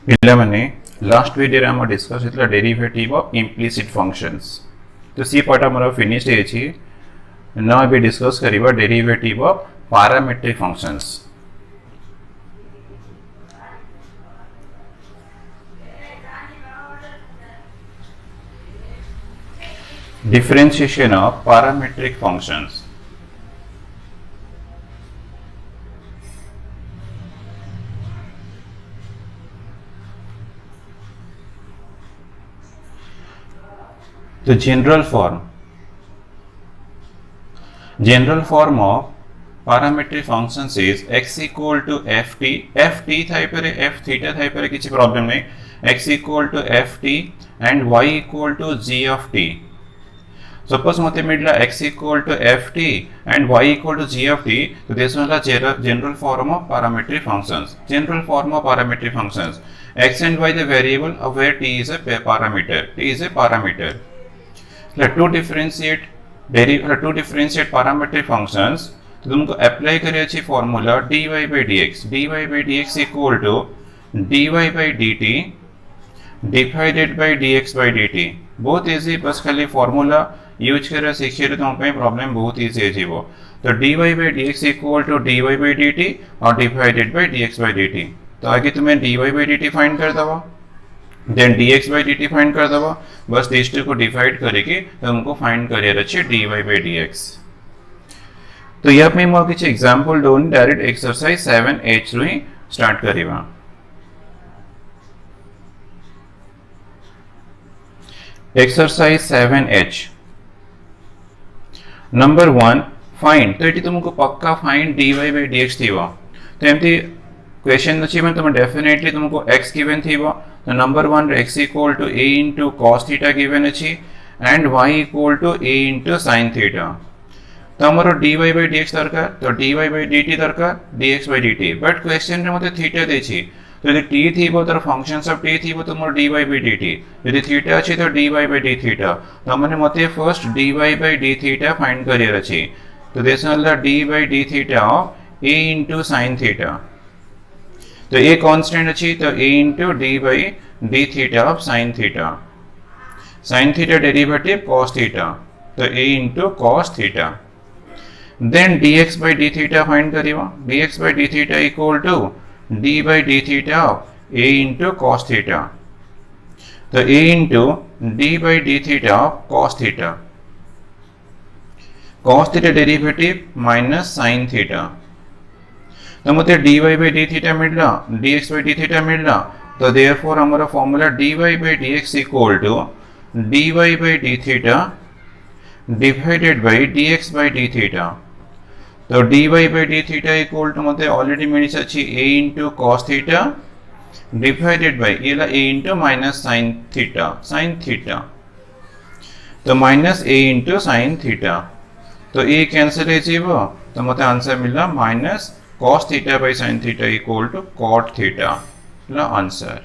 पिलामाने last video आम discuss होता derivative of implicit functions तो सी पार्ट आम फिनिश्ड होती ना भी डिस्कस करिबा derivative of parametric functions differentiation of parametric functions. The general form of parametric functions is x equal to ft थाई परे f theta थाई परे किसी प्रॉब्लम नहीं, x equal to ft and y equal to g of t. Suppose मते मिलला x equal to ft and y equal to g of t, तो this वाला general form of parametric functions. General form of parametric functions, x and y the variable of where t is a parameter. t is a parameter. To differentiate parametric functions, तो तुमको apply करिए अच्छी formula dy by dx equal to dy by dt divided by dx by dt. बहुत easy, बस खाली formula use कर सीखिए तो तुम प्रॉब्लम बहुत इजी है जीवो. तो dy by dx equal to dy by dt और divided by dx by dt. तो आगे तुम्हें dy by dt फाइंड कर दवा, then dx by dt find कर दवा. बस दिस टू को डिवाइड करके तुमको फाइंड करियर अच्छे dy by dx. तो यहाँ पे मैं किसी एग्जांपल दोन डायरेक्ट एक्सरसाइज 7h रु ही स्टार्ट करिवा. Exercise 7h number 1 find. तो ये तुमको पक्का फाइंड dy by dx थीवा. तो एमती क्वेश्चन अच्छी में तुम डेफिनेटली तुमको x गिवन थीवा. तो number 1 x equal to a into cos theta given अच्छी and y equal to a into sin theta. तो हमारा dy by dx दरकार, तो dy by dt दरकार, dx by dt. But question रे मते थीटा देछि, तो यदि t थीबो तो फंक्शंस ऑफ t थीबो तो मोर dy by dt. यदि थीटा अछि तो dy by d थीटा. तो हमने मते first dy by d theta find करियर अछि. तो this is the d by d theta of a into sin theta. तो a कांस्टेंट अछि, तो a into d by d theta of sin theta. sin theta derivative cos theta, तो a into cos theta. Then dx by d theta find करिवा. dx by d theta equal to d by d theta of a into cos theta. तो a into d by d theta of cos theta. cos theta derivative minus sin theta. तो मुझे dy by d theta मिलना, dx by d theta मिलना. तो therefore हमारा formula dy by dx equal to dy by d theta divided by dx by d theta. तो dy by d theta equal to मतलब already मिली अच्छी a into cos theta divided by ये ला a into minus sin theta. तो minus a into sin theta. तो a cancel है जीवो, तो मतलब आंसर मिला minus cos theta by sin theta equal to cot theta. ला आंसर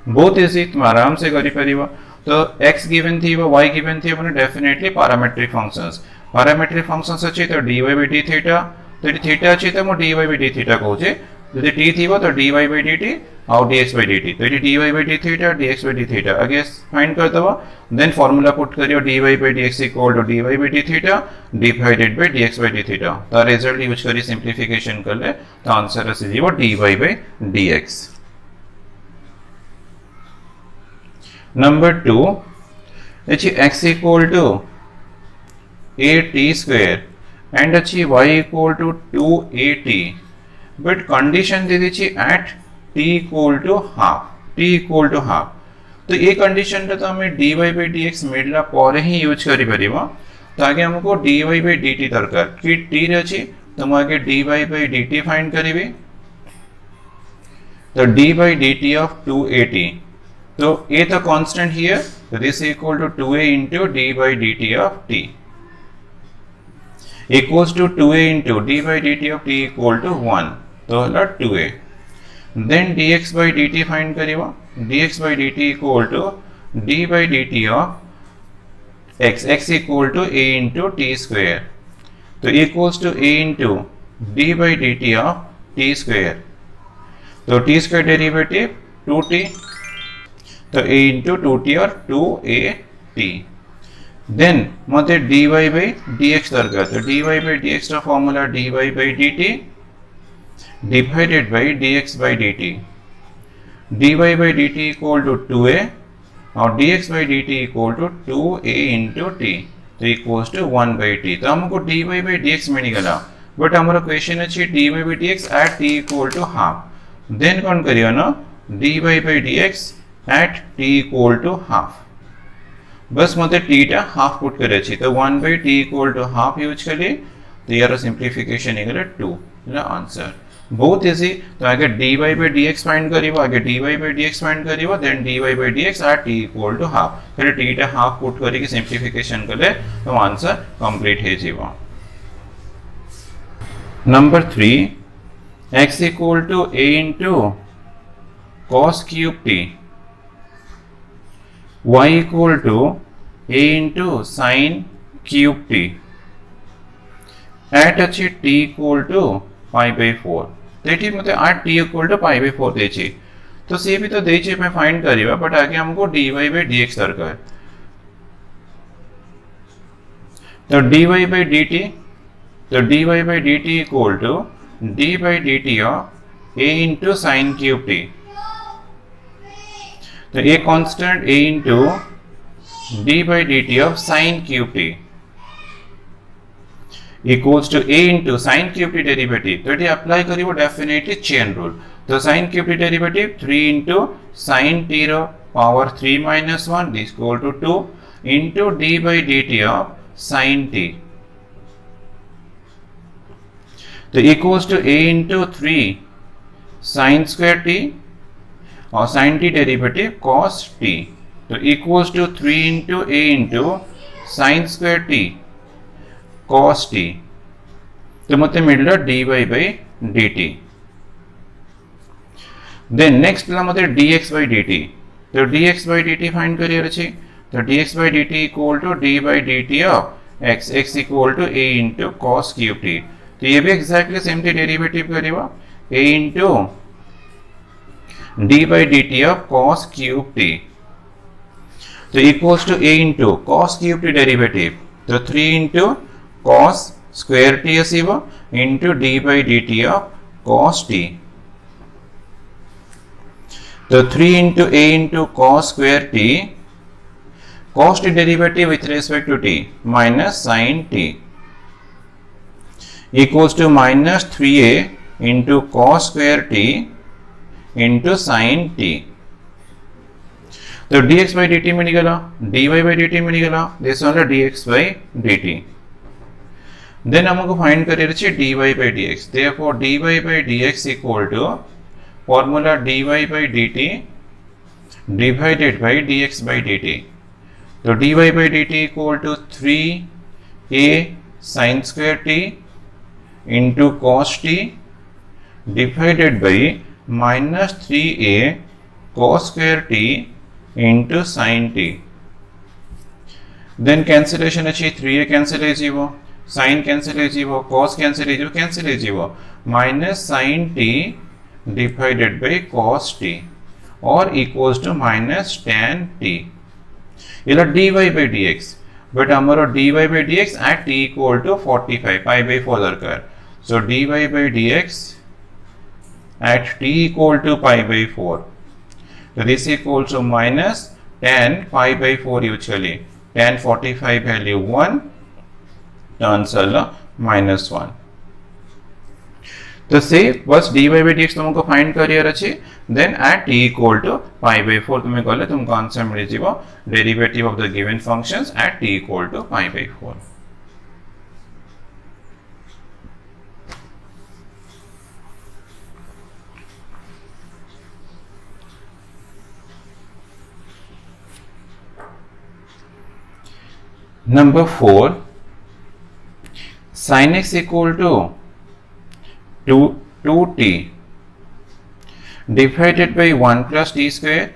बहुत इजी, तुम आराम से करी परिवा. तो x गिवन थी वो y गिवन थी, वो definitely parametric functions. Parametric functions अच्छी तो dy by d थीटा. तो ये थीटा अच्छी तो मो dy by d थीटा कहूचे. यदि t थी वो तो dy by dt और dx by dt. तो ये dy by d theta dx by d theta आगे फाइंड कर दो. देन फार्मूला पुट करियो dy by dx equal to dy by d theta divided by dx by d theta. तो result use करी simplification कर ले, तो आंसर है सीधी वो dy by dx. नंबर 2 अच्छी x equal to a t square and अच्छी y equal to 2at. but condition दे दीजिए at t equal to half. तो ये कंडीशन तो हमें dy by dx मिलला पर ही यूज करी परिबा. तो आगे हमको dy by dt दरकार कि t रे अछि, तो हम आगे dy by dt फाइंड करिवे. तो d by dt of 2at. तो a तो constant here, so this equal to 2a into d by dt of t equals to 2a into d by dt of t equal to 1. तो होला 2a. then dx by dt find करिवा. dx by dt equal to d by dt of x equal to a into t square. तो equals to a into d by dt of t square. तो t square derivative 2t, तो a into 2t और 2at। Then मते dy by dx दरकार, तो dy by dx का formula dy by dt divided by dx by dt। dy by dt equal to 2a और dx by dt equal to 2a into t, तो equals to 1 by t। तो हमको dy by dx मिलगला, but हमारा question अच्छी dy by dx at t equal to half. देन कौन करियो ना dy by dx at t equal to half, बस मते t टा हाफ पुट करे छी, तो 1 by t equal to half use करिए, तो यार सिंप्लिफिकेशन इक्वल 2 इला आंसर। बहुत इजी। तो आगे dy by dx फाइंड करियो, आगे dy by dx फाइंड करियो, then dy by dx at t equal to half, फिर t टा हाफ पुट करिके सिंप्लिफिकेशन कले तो आंसर कंप्लीट हे जीवो। Number 3, x equal to a into cos cube t, y equal to a into sin cube t at अच्छी t equal to pi by 4। देखिए मतलब आ t equal to pi by 4 देछि, तो से भी तो देछि मैं फाइंड करिवा, बट आगे हमको dy by dx दरकार। तो dy by dt, तो dy by dt equal to d by dt of a into sine cube t, तो a constant a into d by dt of sine cube t equals to a into sine cube t derivative. तो ये apply करिवो definitely chain rule, तो sine cube t derivative 3 into sine t रो power 3 minus 1 equal to 2 into d by dt of sine t, तो equals to a into 3 sine square t और sine t derivative cos t, तो equals to 3 into a into sine square t cos t, तो मते मिलला dy by dt। Then next ला मते dx by dt, तो dx by dt find करियर अछि, तो dx by dt equal to d by dt of x, x equal to a into cos cube t, तो ये भी exactly same t derivative करिवा a into d by dt of cos cube t, तो equals to a into cos cube t derivative, तो 3 into cos square t आसीबो into d by dt of cos t, तो 3 into a into cos square t, cos t derivative with respect to t minus sin t equals to minus 3a into cos square t into sin t, तो dx by dt मिल गला, dy by dt मिल गला, this वाला dx by dt। Then हमको find करियर अछि dy by dx, therefore dy by dx equal to formula dy by dt divided by dx by dt, तो dy by dt equal to 3a sin square t into cos t divided by minus 3a cos square t into sin t। Then cancellation अच्छी 3a cancel है जीवो, sin cancel है जीवो, cos cancel है जीवो, cancel है जीवो, minus sin t divided by cos t और equals to minus tan t। इला dy by dx, बट हमारा dy by dx at t equal to 45 pi by 4 दरकार, so dy by dx at t equal to pi by 4, so this equals to minus tan pi by 4 use करिए, tan 45 value 1, तो answer ला -1। तो से बस dy by dx तुमको find करियर अछि, then at t equal to pi by 4 तुम कहले तुमको आंसर मिल जिवो derivative of the given functions eight t equal to pi by 4। Number 4, sin x equal to 2t divided by 1 plus t square,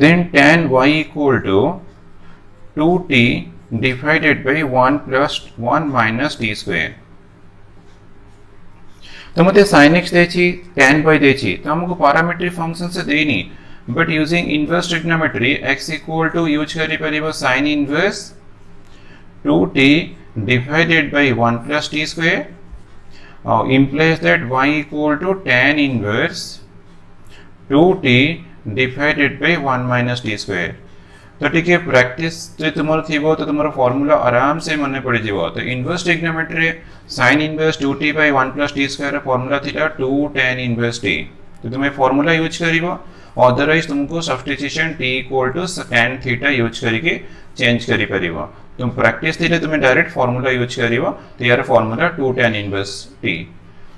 then tan y equal to 2t divided by 1 plus 1 minus t square। तो मते sin x देछि tan y देछि तो हमको parametric function से देनी but using inverse trigonometry x equal to use करि परिबो sin inverse 2t divided by 1 plus t square implies that y equal to tan inverse 2t divided by 1 minus t square। तो ठीक है practice जो तुम्हारा Thibaut तो तुम्हारा formula आराम से मन पड़ जीवो। तो inverse trigonometry sin inverse 2t by 1 plus t square formula theta 2 tan inverse t। तो तुम्हें फार्मूला यूज करिवो अदरवाइज तुमको substitution t equal to tan theta use करके चेंज करि परिवो। तुम प्रैक्टिस थीले तुम्हें डायरेक्ट फार्मूला यूज करिवो तो यार फार्मूला 2 tan इनवर्स t।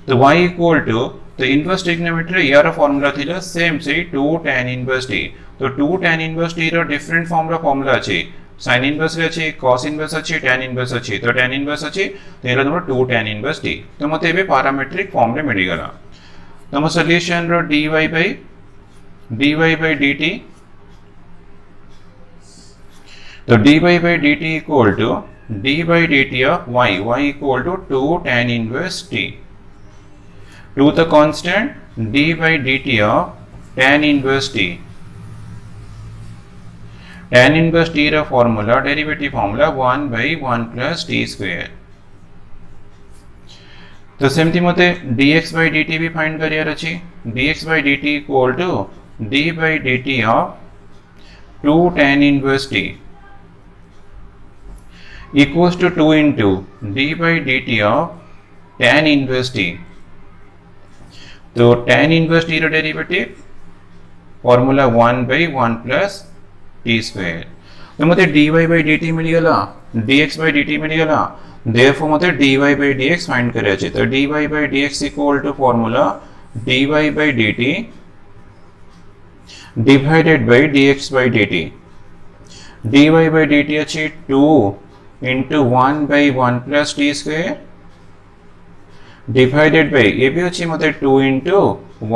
तो y इक्वल टू तो इनवर्स ट्रिग्नोमेट्री यार फार्मूला थीला सेम से 2 tan इनवर्स t। तो 2 tan इनवर्स t रो डिफरेंट फार्मूला अछि sin इनवर्स रे अछि cos इनवर्स अछि tan इनवर्स अछि। तो tan इनवर्स अछि तो एला तुम 2 tan इनवर्स t। तो मते एबे पैरामीट्रिक फॉर्म रे मिली गला। तम सॉल्यूशन रो dy by dt तो dy by dt equal to d by dt of y equal to 2 tan inverse t to the constant d by dt of tan inverse t। tan inverse t रा formula derivative formula 1 by 1 plus t square। तो सेमती मते dx by dt भी find करियर अछि dx by dt equal to d by dt of 2 tan inverse t equals to 2 into d by dt of tan inverse t। तो tan inverse t रा derivative formula 1 by 1 plus t square। तो मते dy by dt मिल गला dx by dt मिल गला therefore मते dy by dx find करे अछि। तो dy by dx equal to formula dy by dt divided by dx by dt। dy by dt अछि 2 into 1 by 1 plus t square divided by ये भी अछि मते 2 into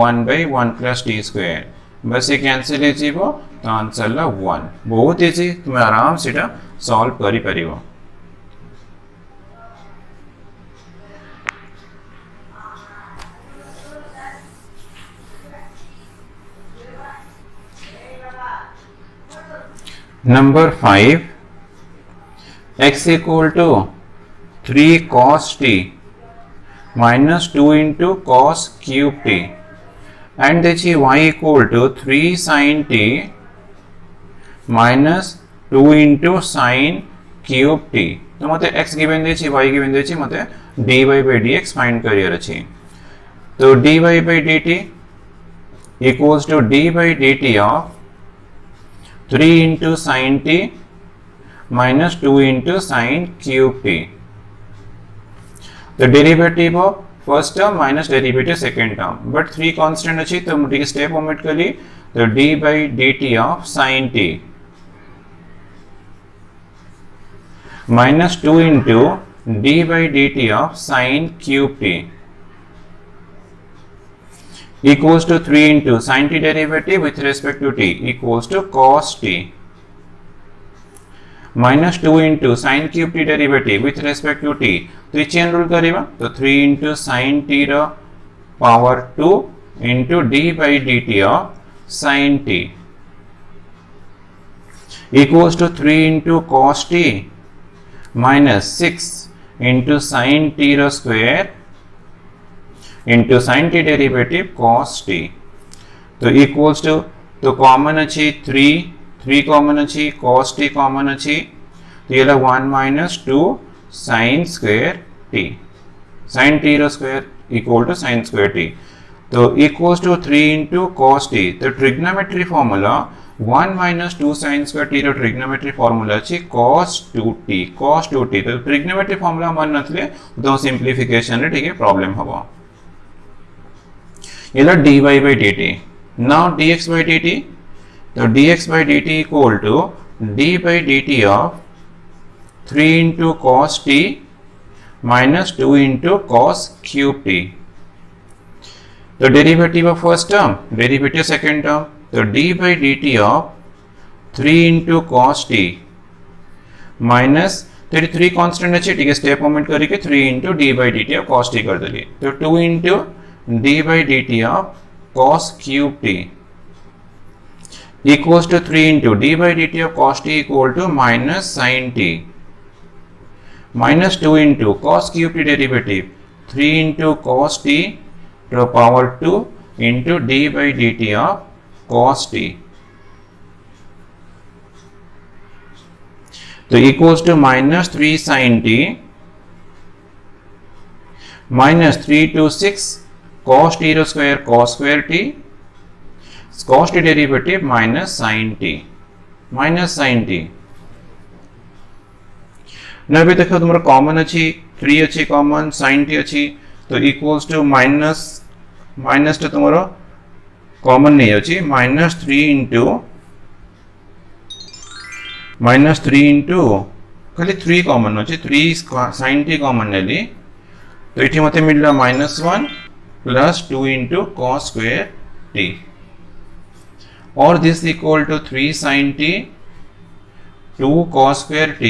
1 by 1 plus t square। बस ये कैंसिल हे जीवो तो आंसर ला 1। बहुत इजी तुम आराम से एटा सॉल्व करि परिबो। Number 5 x equal to 3 cos t minus 2 into cos cube t and देखिए y equal to 3 sin t minus 2 into sin cube t। तो मते x गिवन देछि y गिवन देछि मते dy by dx फाइंड करियर अछि। तो dy by dt equals to d by dt of 3 into sin t minus 2 into sin cube t। The derivative of first term minus derivative second term but 3 constant अछि तो मुझे step omit करी। तो d by dt of sin t minus 2 into d by dt of sin cube t equals to 3 into sin t derivative with respect to t equals to cos t minus 2 into sin cube t derivative with respect to t। तो ये chain rule करिबा तो 3 into sin t रो power 2 into d by dt of sin t equals to 3 into cos t minus 6 into sin t रो square into sin t derivative cos t। तो equals to तो common अछि 3 common अछि cos t common अछि तो ये 1 minus 2 sin square t sin t रो square equal to sin square t। तो equals to 3 into cos t। तो trigonometry formula 1 minus 2 sin square t रो ट्रिग्नोमेट्री फार्मूला अछि cos 2t तो trigonometry formula मन नथले तो सिंपलीफिकेशन रे ठीक है प्रॉब्लम हबो। ये dy by dt now dx by dt तो dx by dt equal to d by dt of 3 into cos t minus 2 into cos cube t। तो derivative of first term derivative second term तो d by dt of 3 into cos t minus तो ये 3 constant अच्छे ठीक है step moment करके 3 into d by dt of cos t कर देली तो 2 into d by dt of cos cube t equals to 3 into d by dt of cos t equal to minus sin t minus 2 into cos cube t derivative 3 into cos t to the power 2 into d by dt of cos t तो equals to minus 3 sin t minus 3 to 6 cos t square t cos t derivative minus sin t ना भी देखो तुम्हारा common अच्छी 3 अच्छी common sin t अच्छी तो equals to minus तो तुम्हारा कॉमन नहीं अच्छी minus 3 into खाली 3 कॉमन अच्छी 3 sin t कॉमन नेली तो इठी मते मिलला -1 plus 2 into cos square t और this equal to 3 sin t 2 cos square t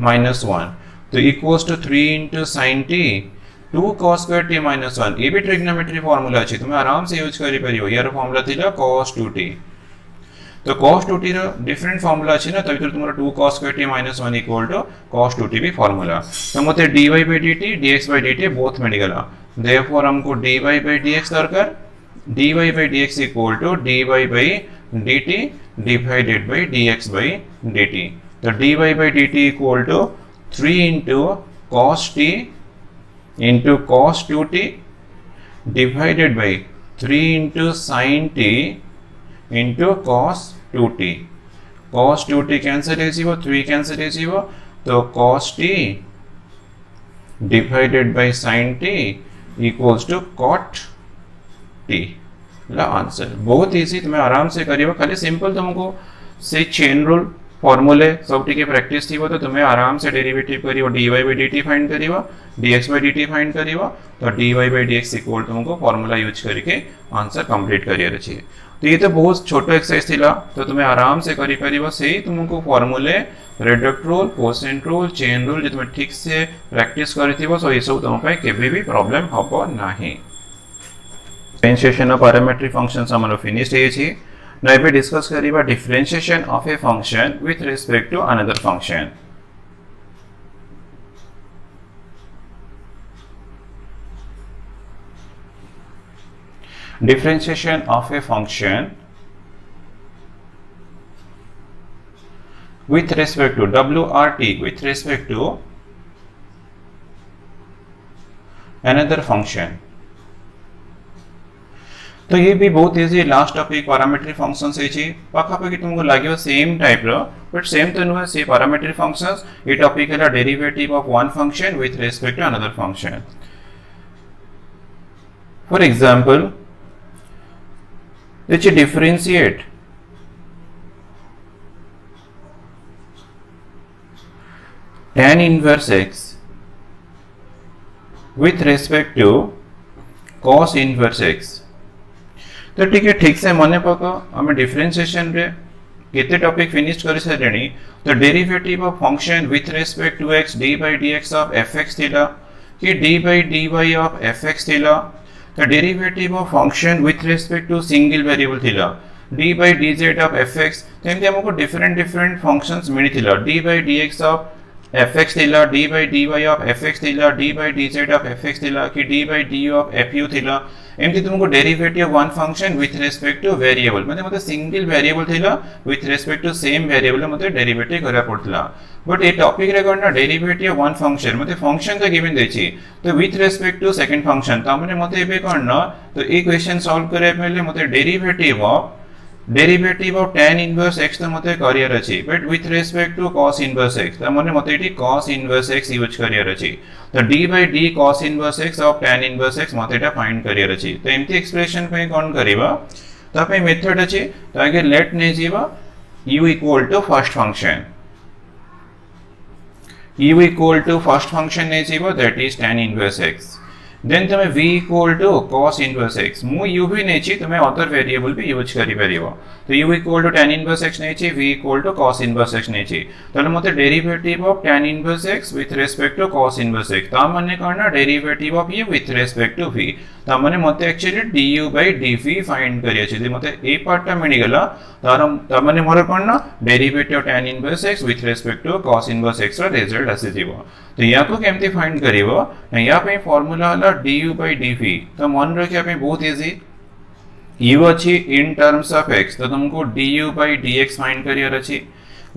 minus 1 तो equals to 3 into sin t 2 cos square t minus 1 ये भी ट्रिग्नोमेट्री फार्मूला अच्छी तुम्हें आराम से यूज करी परियो यार फार्मूला थिला cos 2t तो cos 2t रो डिफरेंट फार्मूला अछि ना तभी तो तुम्हारा 2 cos square t minus 1 equal to cos 2t भी फार्मूला तो मते dy by dt dx by dt both में निकला therefore हमको dy by dx दरकार dy by dx equal to dy by dt divided by dx by dt तो dy by dt equal to 3 into cos t into cos 2t divided by 3 into sin t into cos 2t cos 2t cancel है जीवो 3 cancel है जीवो तो cos t divided by sin t equals to cot t ला answer बहुत easy तुम्हें आराम से करियो खाली सिंपल तुमको से चेन रूल फॉर्मूले सब टी के प्रैक्टिस थी वो तो तुम्हें आराम से डेरिवेटिव करियो dy by dt फाइंड करियो dx by dt फाइंड करियो तो dy by dx इक्वल तुमको फार्मूला यूज करके आंसर कंप्लीट करियर चाहिए तो ये तो बहुत छोटो एक्सरसाइज थिला तो तुम्हें आराम से करी परिबो सेही तुमको फार्मूले product rule quotient rule chain rule जे तुम्हें ठीक से प्रैक्टिस करिथिबो सो ये सब तुम पे केबे भी प्रॉब्लम हबो नाही डिफरेंशिएशन ऑफ पैरामीट्रिक फंक्शंस हमरो फिनिश हे छी now we discuss kariba differentiation of a function with respect to another function differentiation of a function with respect to wrt with respect to another function तो ये भी बहुत easy last topic parametric functions है छी पाखापाखि तुमको लागियो same type रो बट सेम तो नुहे से पैरामीट्रिक फंक्शंस ये टॉपिक है derivative of one function with respect to another function for example let's differentiate tan inverse x with respect to cos inverse x तो ठीक से मन पको हमें डिफरेंशिएशन रे केते टॉपिक फिनिश कर सरेनी तो derivative of function with respect to x d by dx of fx थिला कि d by dy of fx थिला तो derivative of function with respect to single variable थिला d by dz of fx तेमते हमको डिफरेंट फंक्शंस मिली थिला d by dx of fx थिला d by dy of fx थिला d by dz of fx थिला कि d by du of fu थिला एमती तुमको derivative of one function with respect to variable मतलब सिंगल वेरिएबल थिला with respect to same variable मतलब डेरिवेटिव करा पड़तला बट ए टॉपिक रे करना डेरिवेटिव वन फंक्शन मतलब फंक्शन तो गिवन देछि तो with respect to second function त हमने मते एबे करना तो ई क्वेश्चन सॉल्व करे पहले मते derivative of tan inverse x तो मते करियर अछि but with respect to cos inverse x त मने मते एटी cos इनवर्स x यूज करियर अछि तो d by d cos inverse x of tan inverse x मतेटा फाइंड करियर अछि तो एमती एक्सप्रेशन पे कोन करिबा तो पे मेथड अछि तो आगे लेट ने जीवा u equal to first function u equal to first function ने जीवा that is tan inverse x then तुम v equal to cos inverse x मु u भी नेछि तुम अदर वेरिएबल भी यूज करि परिबो तो u equal to tan inverse x नेछि v equal to cos inverse x नेछि तले मते derivative of tan inverse x with respect to cos inverse x ता माने करना derivative of u with respect to v ता माने मते actually du by dv find करिया छै मते ए पार्ट टा मिलि गेला तार ता माने मोर करना derivative tan inverse x with respect to cos inverse x रा रिजल्ट आसी जीवो तो या को केमती फाइंड करिवो या पे फार्मूला हला du by dv तो मन रखिया पे बहुत इजी u अछि इन टर्म्स ऑफ x तो तुमको du by dx फाइंड करियर अछि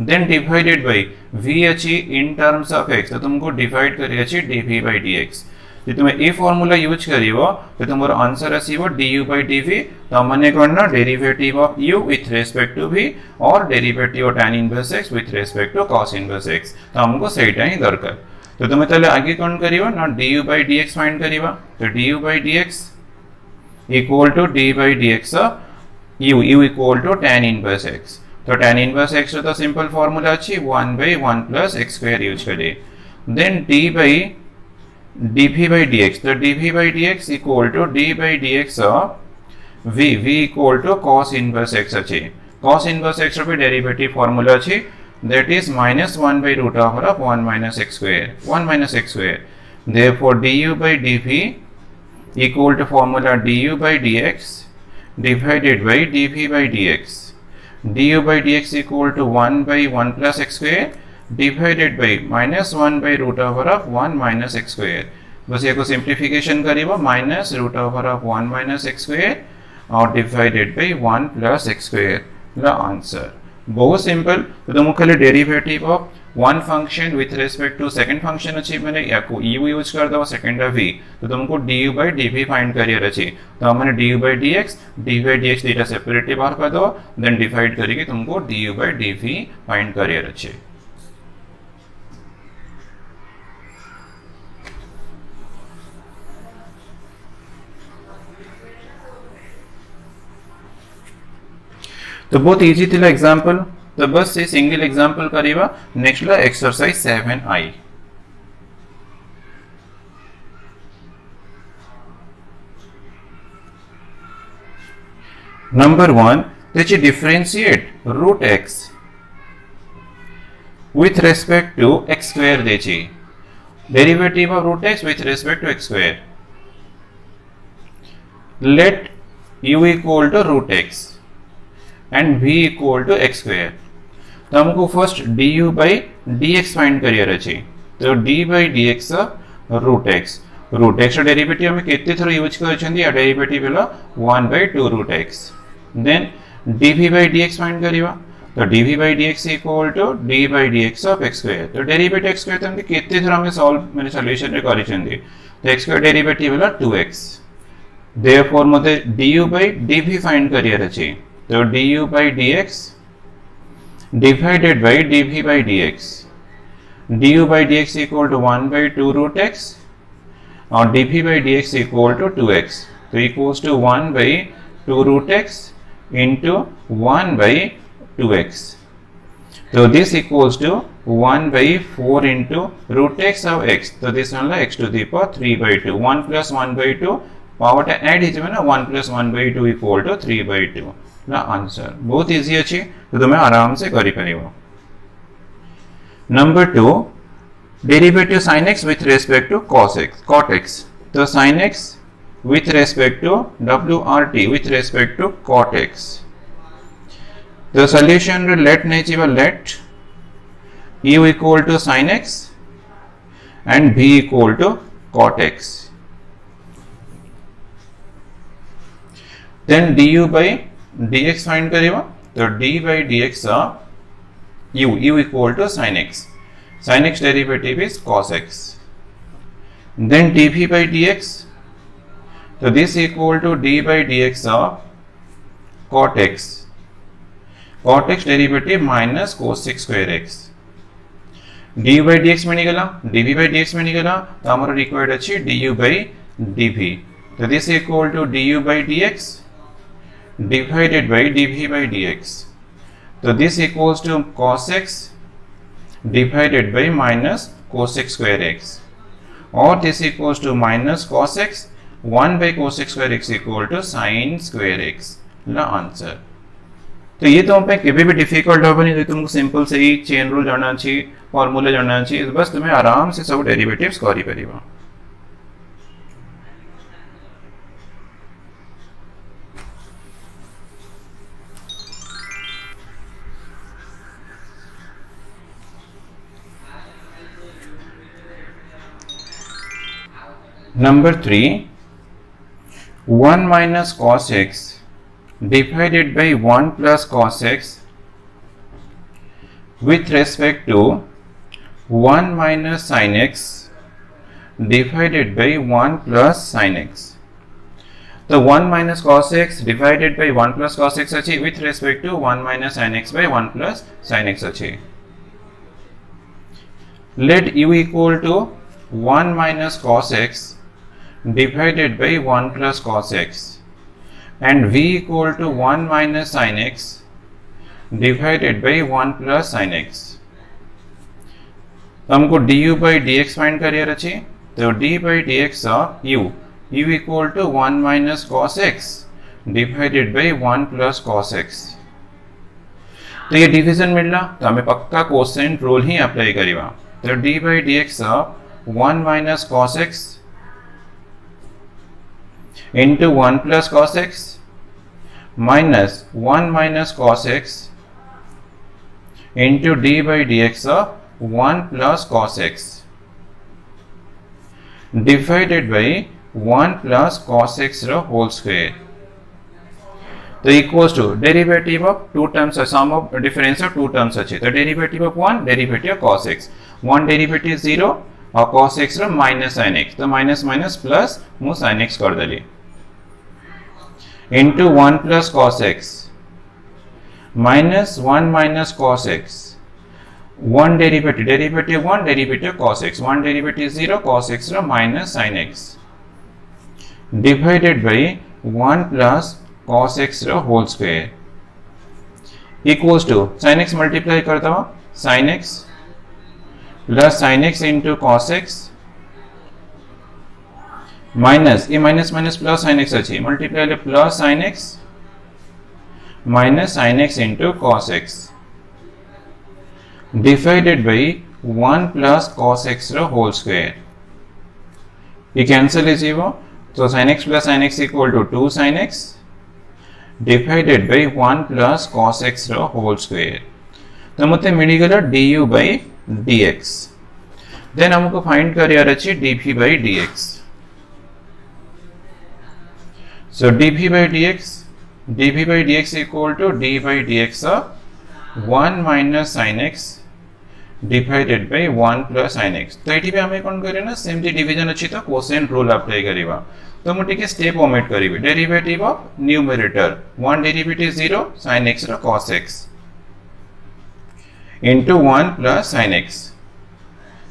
देन डिवाइडेड बाय v अछि इन टर्म्स ऑफ x तो तुमको डिवाइड करियर अछि dv by dx जे तुम ए फार्मूला यूज करिवो तो तुमरो आंसर आसीबो du by dv तो माने करना derivative of u with respect to v और derivative of tan inverse x with respect to cos inverse x तो हमको सेटा ही दरकार तो तुम ताले आगे कौन करिवो ना du by dx फाइंड करिवा तो du by dx equal to d by dx u equal to tan inverse x तो tan इनवर्स x तो सिंपल फार्मूला अछि 1 by 1 plus x square use करे then d by dv by dx तो dv by dx equal to d by dx v equal to cos inverse x अछि cos inverse x रो derivative formula अछि that is minus 1 by root over of 1 minus x square 1 minus x square therefore du by dv equal to formula du by dx divided by dv by dx du by dx equal to 1 by 1 plus x square divided by minus 1 by root over of 1 minus x square बस ये को simplification करिवो minus root over of 1 minus x square और divided by 1 plus x square the answer बहुत simple तो तुम खाली derivative of one function with respect to second function अछि माने या को u यूज कर दो सेकंड v तो तुमको du by dv फाइंड करियर अछि तो हमने du by dx d by dx data separately बाहर कर दो देन डिवाइड करके तुमको du by dv फाइंड करियर अछि तो बहुत इजी थिला एग्जांपल तो बस से सिंगल एग्जांपल करिवा नेक्स्ट ला एक्सरसाइज 7i नंबर 1 त्याची differentiate root x with respect to x square द्यायची derivative of root x with respect to x square let u equal to root x and v equal to x square तो हमको first du by dx find करियर अछि तो d by dx root x derivative में केते thorough use कर छथि या डेरिवेटिव हला 1 by 2 root x then dv by dx find करिवा तो dv by dx equal to d by dx of x square तो डेरिवेटिव x square तमके केते थरो हमें सॉल्व माने सॉल्यूशन रे करि छथि तो x square डेरिवेटिव हला 2x देयरफॉर मते du by dv फाइंड करियर अछि तो du by dx divided by dv by dx du by dx equal to 1 by 2 root x और dv by dx equal to 2x तो equals to 1 by 2 root x into 1 by 2x so this equals to 1 by 4 into root x of x तो this one x to the power 3 by 2 1 plus 1 by 2 power टा add हिजबे ना 1 plus 1 by 2 equal to 3 by 2 ना answer बहुत easy अछि तो तुम आराम से करि परिबो number 2 derivative sin x with respect to cos x तो sin x with respect to wrt with respect to cot x the solution let nature let u equal to sin x and v equal to cot x then du by dx find करिवा तो d by dx u equal to sin x derivative is cos x then dv by dx so this equal to d by dx of cot x derivative minus cos 6 square x du by dx में निकला dv by dx में निकला तो हमारा required अछि du by dv तो this equal to du by dx divided by dv by dx so this equals to cos x divided by minus cos x square x or this equals to minus cos x 1 by cos x square x equal to sin square x ला answer. तो ये तो पे केबे भी difficult होबनी तो तुमको simple से ही चेन रूल जाना छी फार्मूला जाना छी बस तुम्हें आराम से सब डेरिवेटिव्स करि परिबा। Number 3, 1 minus cos x divided by 1 plus cos x with respect to 1 minus sin x divided by 1 plus sin x. So 1 minus cos x divided by 1 plus cos x achi with respect to 1 minus sin x by 1 plus sin x achi. Let u equal to 1 minus cos x divided by 1 plus cos x and v equal to 1 minus sin x divided by 1 plus sin x. तो हमको du by dx find career अच्छी तो d by dx u equal to 1 minus cos x divided by 1 plus cos x. तो ये division मिलना तो हमें पक्का कोसेंट रूल ही अप्लाई करिवा तो d by dx 1 minus cos x into 1 plus cos x minus 1 minus cos x into d by dx 1 plus cos x divided by 1 plus cos x whole square. तो equals to derivative of two terms sum of difference of two terms अच्छे तो derivative of 1 derivative of cos x 1 derivative 0 और cos x minus sin x तो minus minus plus मु sin x कर देली into 1 plus cos x minus 1 minus cos x 1 derivative 1 derivative cos x 1 derivative 0 cos x minus sin x divided by 1 plus cos x whole square equals to sin x multiply करता हूँ sin x plus sin x into cos x minus ये minus minus plus sin x अच्छी multiply ले plus sin x minus sin x into cos x divided by 1 plus cos x whole square. ये cancel is जीवो तो sin x plus sin x equal to 2 sin x divided by 1 plus cos x whole square. तो मते मिली गला du by dx. Then हमको find career अच्छी dp by dx. So dp by dx equal to d by dx 1 minus sin x divided by 1 plus sin x. तो एठी पे हमें कौन करे ना सेम दी डिवीजन अच्छी तो कोसेंट रूल अप्लाई करिवा तो मुटे के स्टेप ओमिट करिवे derivative of numerator 1 derivative 0 sin x cos x into 1 plus sin x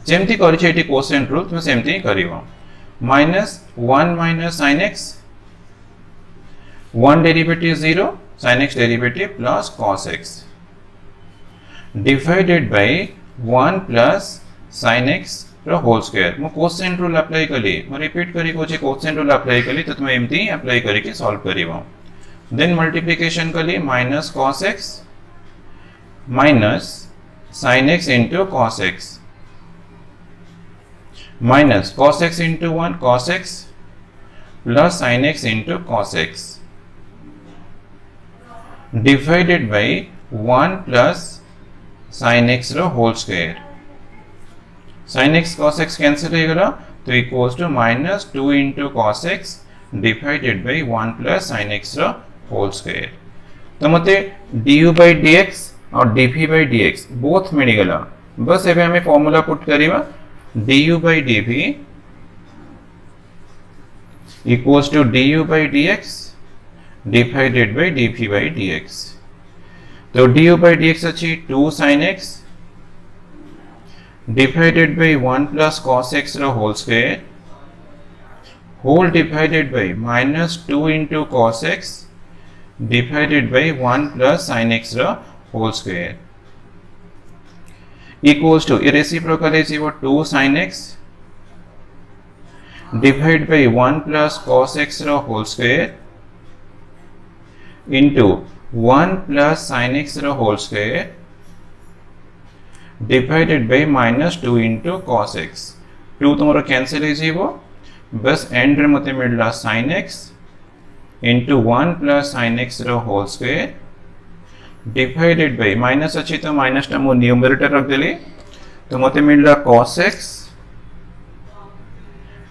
जेमती करिछ एठी कोसेंट रूल तुम सेमती करिवा minus 1 minus sin x 1 derivative 0 sin x derivative plus cos x divided by 1 plus sin x whole square मु quotient rule apply कली मु repeat करी को quotient rule apply कली तो तुम एमती अप्लाई करी के सॉल्व करिवो देन मल्टीप्लिकेशन कली minus cos x minus sin x into cos x minus cos x into 1 cos x plus sin x into cos x divided by 1 plus sin x whole square. Sin x cos x cancel हो गया तो equals to minus 2 into cos x divided by 1 plus sin x whole square. तो मते du by dx और dp by dx both मिल गला बस एबे हमें फार्मूला पुट करिवा du by dp equals to du by dx divided by dp by dx. तो du by dx अच्छी 2 sin x divided by 1 plus cos x whole square whole divided by minus 2 into cos x divided by 1 plus sin x whole square equals to ये reciprocal is 2 sin x divide by 1 plus cos x रो whole square into 1 plus sin x रो whole square divided by -2 into cos x 2 तुमरो cancel हो जीवो बस and रे मते मिलला sin x into 1 plus sin x रो whole square divided by minus अच्छी तो माइनस टा मो न्यूमरेटर रख देली तो मते मिलला cos x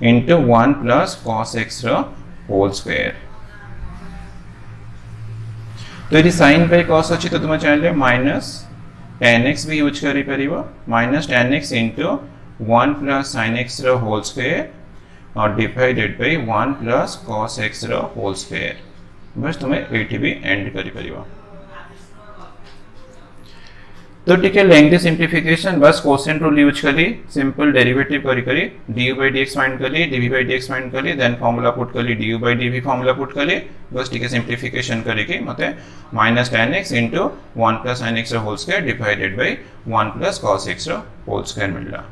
into 1 plus cos x रो होल स्क्वायर तो ये sin बाय cos अच्छी तो तुम चाहे माइनस tan x भी यूज करी परिबो minus tan x into 1 plus sin x रो होल स्क्वायर और divided by 1 plus cos x रो होल स्क्वायर बस तुम्हें एटी भी एंड करी परिबो तो ठीक है लेंगे सिंप्लीफिकेशन बस क्वोशिएंट रूल यूज करी सिंपल डेरिवेटिव करी करी du by dx फाइंड करी dv by dx फाइंड करी देन फार्मूला पुट करी du by dv formula put करी बस ठीक है सिंप्लीफिकेशन करी की मते minus tan x into 1 plus sin x whole square divided by 1 plus cos x whole square मिलला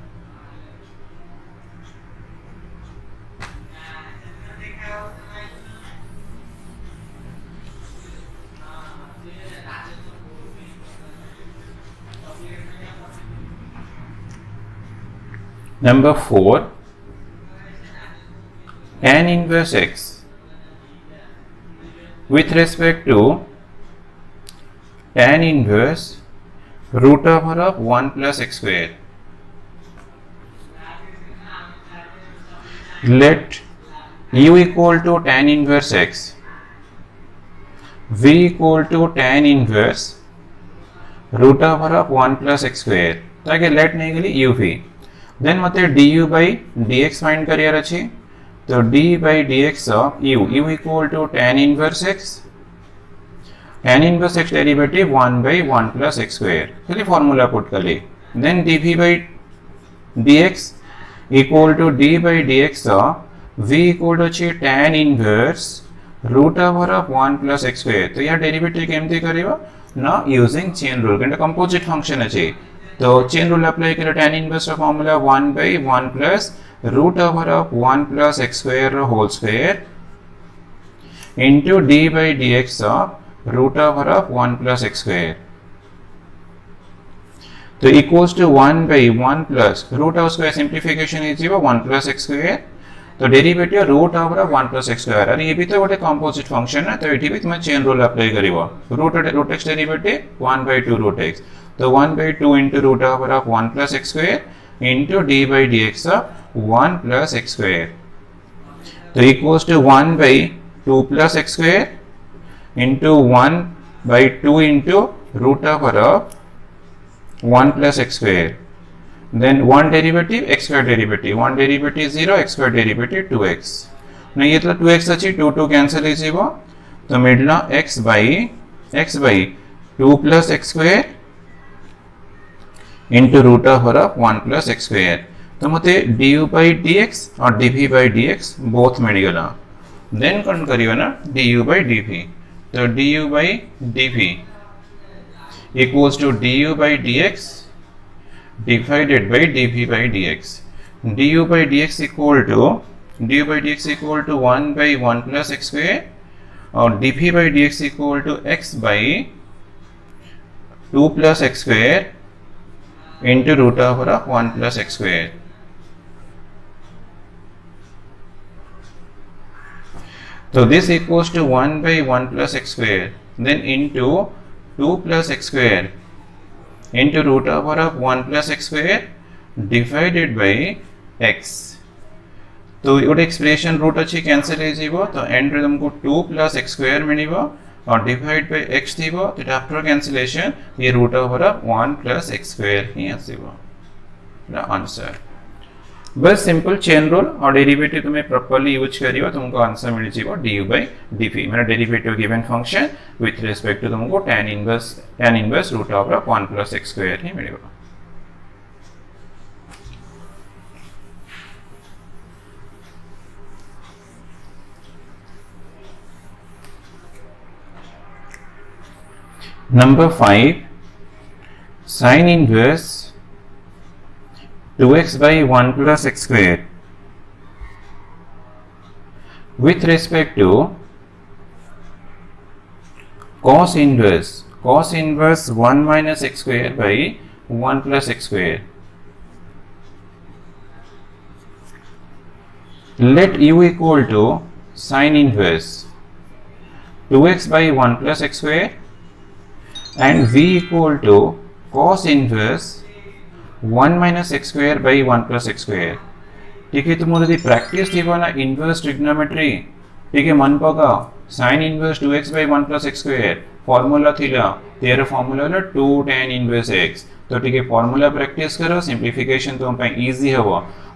Number 4 tan inverse x with respect to tan inverse root over of 1 plus x square. Let u equal to tan inverse x, v equal to tan inverse root over of 1 plus x square. ताकि let नहीं गली uv then मते du by dx find करियर अछि तो d by dx of u equal to tan inverse x tan inverse x derivative 1 by 1 plus x square चलिए formula put कर ली then dv by dx equal to d by dx of v equal to अछि tan inverse root over of 1 plus x square तो या derivative केमती करिवो ना using chain rule केनटा composite function अछि तो चेन रूल अप्लाई करो tan inverse formula 1 by 1 plus root over of 1 plus x square whole square into d by dx of root over of 1 plus x square तो equals to 1 by 1 plus root over square simplification is 1 plus x square तो derivative root over of 1 plus x square अरे ये भी तो गोटे composite function है तो एठी भी तुम चेन रूल अप्लाई करिवो root x derivative 1 by 2 root x तो 1 by 2 into root over of 1 plus x square into d by dx of 1 plus x square तो equals to 1 by 2 plus x square into 1 by 2 into root over of 1 plus x square then 1 derivative x square derivative 1 derivative 0 x square derivative 2x नहीं ये तो 2x अच्छी 2 2 cancel है जीवो तो मिडला x by 2 plus x square into root over of 1 plus x square तो मते du by dx और dv by dx both मिल गला then कौन करियो ना du by dv तो du by dv equals to du by dx divided by dv by dx du by dx equal to 1 by 1 plus x square और dv by dx equal to x by 2 plus x square into root over of 1 plus x square so this equals to 1 by 1 plus x square then into 2 plus x square into root over of 1 plus x square divided by x तो ये expression root अच्छी cancel है जीवो तो and रे तुमको 2 plus x square मिलिवो और divide by x थीवो तो आफ्टर कैंसिलेशन ये root over of 1 plus x square ही आसीवो द आंसर बस सिंपल चेन रूल और डेरिवेटिव तुम्हें प्रॉपर्ली यूज करियो तुमको आंसर मिल जीवो du by dv मेरा derivative given function with respect to तुमको tan inverse root over of 1 plus x square ही मिलेगा number 5 sin inverse 2x by 1 plus x square with respect to cos inverse 1 minus x square by 1 plus x square. Let u equal to sin inverse 2x by 1 plus x square and v equal to cos inverse 1 minus x square by 1 plus x square. ठीक है, तुम यदि practice थी ना inverse trigonometry, ठीक है, मन पका sin inverse 2x by 1 plus x square formula थिला तेरा फॉर्मूला होला 2 tan इनवर्स x. तो ठीक है, फॉर्मूला प्रैक्टिस करो, सिंप्लिफिकेशन तुम पे इजी होबो.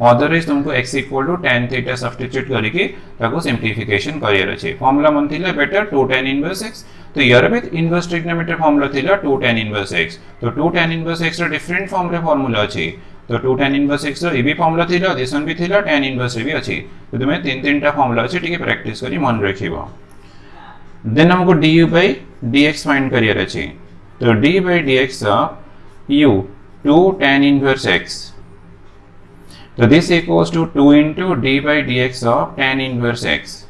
अदरवाइज तुमको x equal to tan theta substitute करके ताको सिंप्लिफिकेशन करियर अछि. फॉर्मूला मन थिला बेटर 2 tan इनवर्स x. तो यार भी इनवर्स ट्रिग्नोमेट्री फॉर्मूला थिला 2 tan इनवर्स x. तो 2 tan इनवर्स x रो डिफरेंट फॉर्म रे फॉर्मूला अछि. तो 2 tan इनवर्स x रो ए भी फॉर्मूला थिला, दिस वन भी थिला, tan इनवर्स रे भी अछि. तो तुमे तीन टा फॉर्मूला अछि, ठीक है, प्रैक्टिस करी मन रखिबो. देन हमको du by dx फाइंड करियर अछि. तो d by dx u 2 tan inverse x. So this equals to 2 into d by dx of tan inverse x.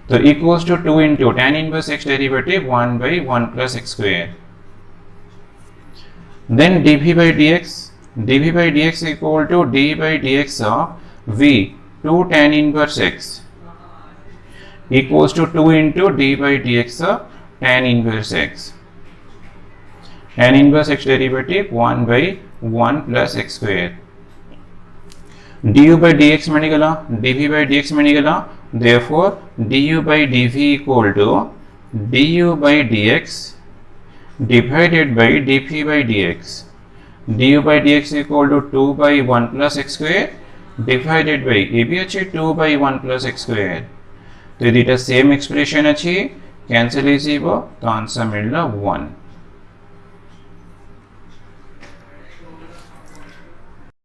So equals to 2 into tan inverse x derivative 1 by 1 plus x square. Then dv by dx equal to d by dx of v 2 tan inverse x equals to 2 into d by dx of tan inverse x. Tan inverse x derivative 1 by 1 plus x square. du by dx मिलेगा, dv by dx मिलेगा. Therefore du by dv equal to du by dx divided by dv by dx. du by dx equal to 2 by 1 plus x square divided by a भी अच्छे 2 by 1 plus x square. तो ये same expression अच्छी cancel easy वो, तो answer मिलना 1.